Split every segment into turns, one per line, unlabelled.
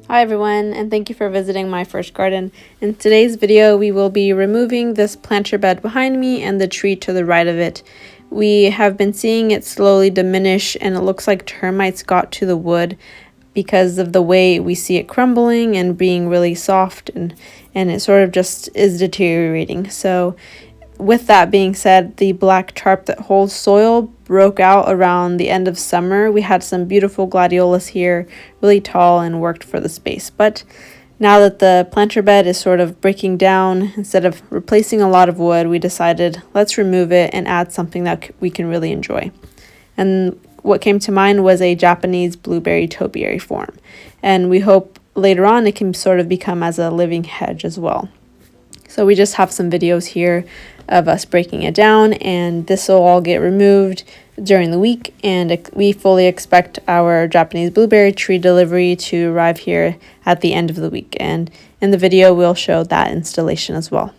Hi everyone, and thank you for visiting my first garden. In today's video, we will be removing this planter bed behind me and the tree to the right of it. We have been seeing it slowly diminish, and it looks like termites got to the wood because of the way we see it crumbling and being really soft, and it sort of just is deteriorating. So with that being said, the black tarp that holds soil broke out around the end of summer. We had some beautiful gladiolus here, really tall, and worked for the space. But now that the planter bed is sort of breaking down, instead of replacing a lot of wood, we decided let's remove it and add something that we can really enjoy. And what came to mind was a Japanese blueberry topiary form. And we hope later on it can sort of become as a living hedge as well. So we just have some videos here of us breaking it down, and this will all get removed during the week, and we fully expect our Japanese blueberry tree delivery to arrive here at the end of the week, and in the video we'll show that installation as well.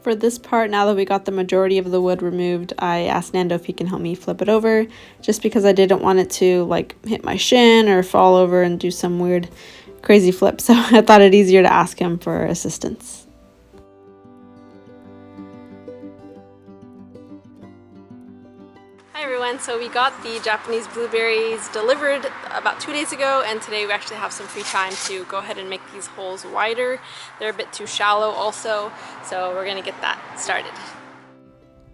For this part, now that we got the majority of the wood removed, I asked Nando if he can help me flip it over, just because I didn't want it to hit my shin or fall over and do some weird crazy flip, so I thought it easier to ask him for assistance. Hi everyone, so we got the Japanese blueberries delivered about 2 days ago, and today we actually have some free time to go ahead and make these holes wider. They're a bit too shallow also, so we're gonna get that started.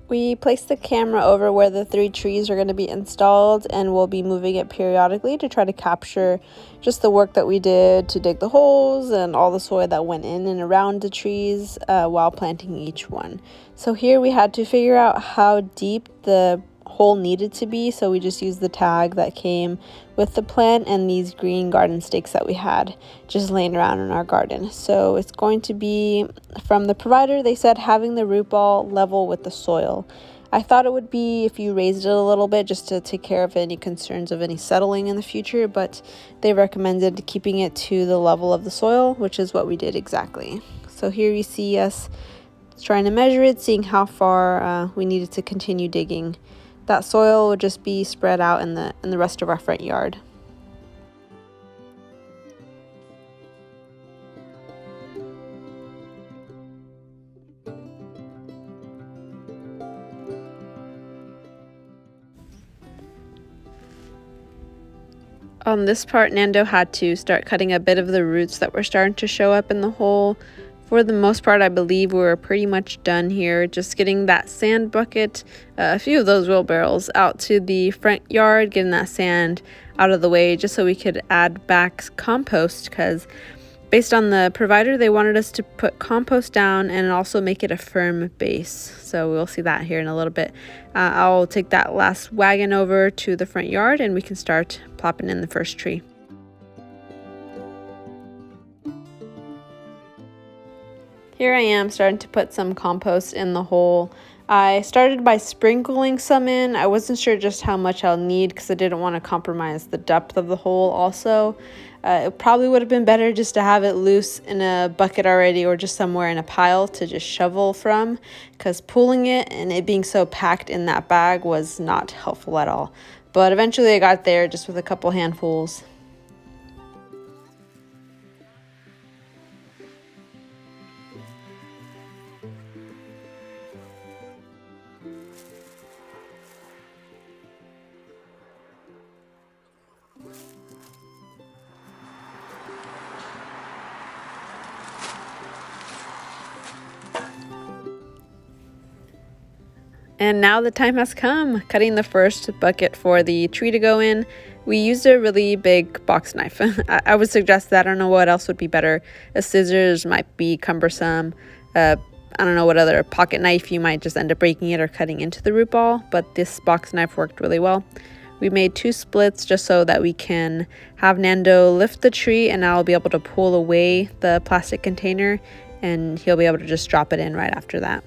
We placed the camera over where the 3 trees are going to be installed, and we'll be moving it periodically to try to capture just the work that we did to dig the holes and all the soil that went in and around the trees while planting each one. So here we had to figure out how deep the hole needed to be, so we just used the tag that came with the plant and these green garden stakes that we had just laying around in our garden. So it's going to be, from the provider, they said having the root ball level with the soil. I thought it would be if you raised it a little bit just to take care of any concerns of any settling in the future, but they recommended keeping it to the level of the soil, which is what we did exactly. So here you see us trying to measure it, seeing how far we needed to continue digging. That soil would just be spread out in the rest of our front yard. On this part, Nando had to start cutting a bit of the roots that were starting to show up in the hole. For the most part, I believe we're pretty much done here. Just getting that sand bucket, a few of those wheelbarrows, out to the front yard, getting that sand out of the way just so we could add back compost, because based on the provider, they wanted us to put compost down and also make it a firm base. So we'll see that here in a little bit. I'll take that last wagon over to the front yard and we can start plopping in the first tree. Here I am starting to put some compost in the hole. I started by sprinkling some in. I wasn't sure just how much I'll need because I didn't want to compromise the depth of the hole also. It probably would have been better just to have it loose in a bucket already, or just somewhere in a pile to just shovel from, because pulling it and it being so packed in that bag was not helpful at all. But eventually I got there just with a couple handfuls. And now the time has come, cutting the first bucket for the tree to go in. We used a really big box knife. I would suggest that. I don't know what else would be better. A scissors might be cumbersome. I don't know what other pocket knife, you might just end up breaking it or cutting into the root ball, but this box knife worked really well. We made 2 splits just so that we can have Nando lift the tree, and I'll be able to pull away the plastic container and he'll be able to just drop it in right after that.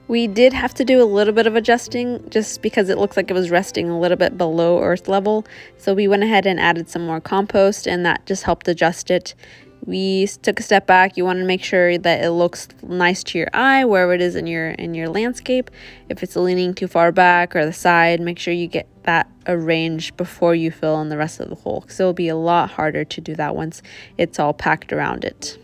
We did have to do a little bit of adjusting just because it looks like it was resting a little bit below earth level. So we went ahead and added some more compost, and that just helped adjust it. We took a step back. You want to make sure that it looks nice to your eye wherever it is in your landscape. If it's leaning too far back or the side, make sure you get that arranged before you fill in the rest of the hole, because it'll be a lot harder to do that once it's all packed around it.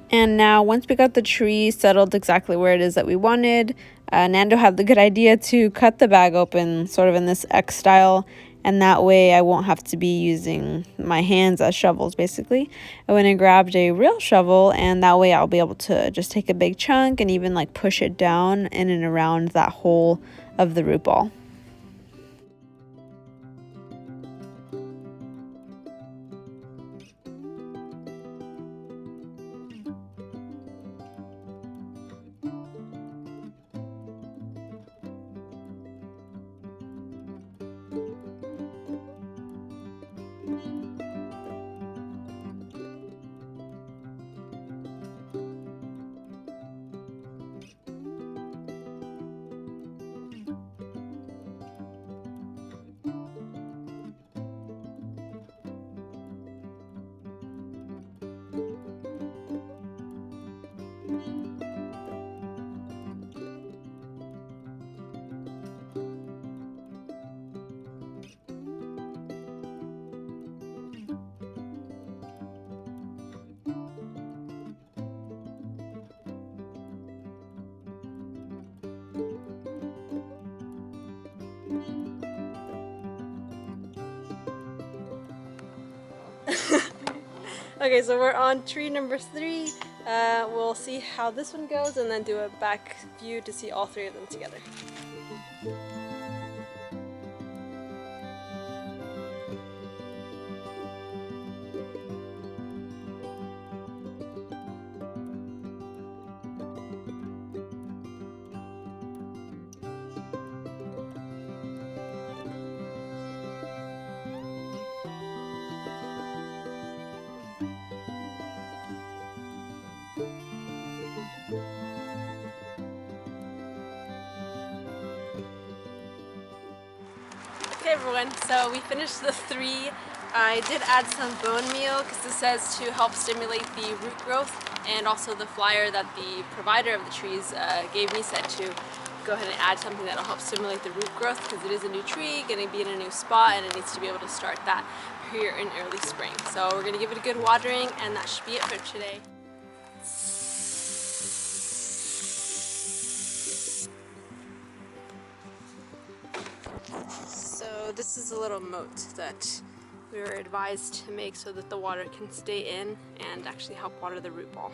And now, once we got the tree settled exactly where it is that we wanted, Nando had the good idea to cut the bag open sort of in this X style, and that way I won't have to be using my hands as shovels, basically. I went and grabbed a real shovel, and that way I'll be able to just take a big chunk and even like push it down in and around that hole of the root ball. Okay, so we're on tree number 3. We'll see how this one goes and then do a back view to see all 3 of them together. Okay everyone, so we finished the 3. I did add some bone meal because this says to help stimulate the root growth, and also the flyer that the provider of the trees gave me said to go ahead and add something that will help stimulate the root growth, because it is a new tree, going to be in a new spot, and it needs to be able to start that here in early spring. So we're going to give it a good watering, and that should be it for today. So this is a little moat that we were advised to make so that the water can stay in and actually help water the root ball.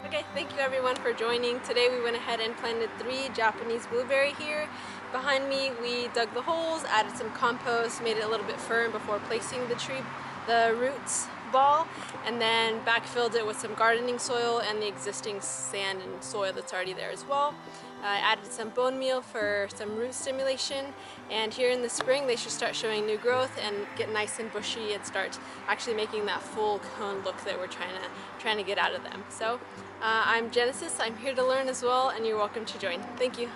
Okay, thank you everyone for joining. Today we went ahead and planted 3 Japanese blueberry here. Behind me we dug the holes, added some compost, made it a little bit firm before placing the roots. ball, and then backfilled it with some gardening soil and the existing sand and soil that's already there as well. I added some bone meal for some root stimulation, and here in the spring they should start showing new growth and get nice and bushy and start actually making that full cone look that we're trying to get out of them. So I'm Genesis, I'm here to learn as well, and you're welcome to join. Thank you.